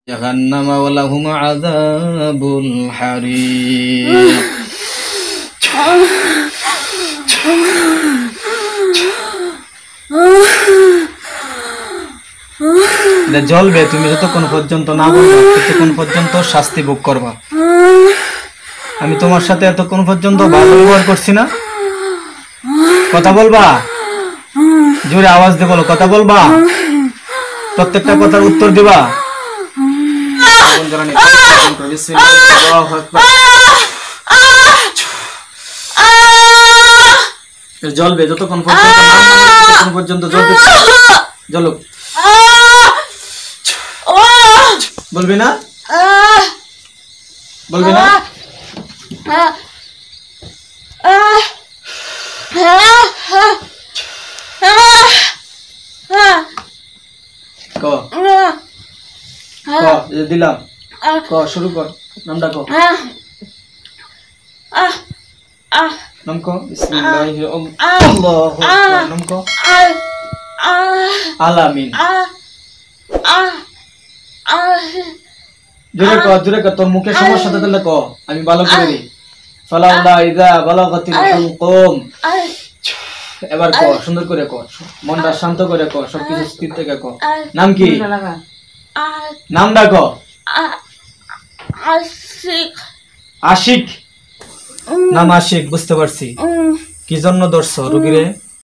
জাহান্নামা ওয়া লাহুম আযাবুল হারিক। জ্বলবে, তুমি যতক্ষণ পর্যন্ত না বলবা ততক্ষণ পর্যন্ত শাস্তি ভোগ করবা। আমি তোমার সাথে এতক্ষণ পর্যন্ত ভালো ব্যবহার করছি না? কথা বলবা, জোরে আওয়াজ দিয়ে বলো, কথা বলবা, প্রত্যেকটা কথার উত্তর দিবা। জ্বলবে যতক্ষণ পর্যন্ত জ্বলবে, জ্বলুক। বলবি না, বলবি না? দিলাম, শুরু কর, নামটা কো, নাম কো, বিসমিল্লাহির আল্লাহু আকবার, নাম কো, আলামিন। জোরে কর, তোর মুখে সমস্যা থাকলে ক, আমি ভালো করে দিই। ফালাউলা ইযা বালাগাতিল হুলকুম। এবার ক, সুন্দর করে ক, মনটা শান্ত করে ক, সবকিছু স্থির থেকে ক। নাম কি? নামটা ক। আশিক। আশিক, নাম আশিক, বুঝতে পারছি। কি জন্য ধরছো রোগীরে?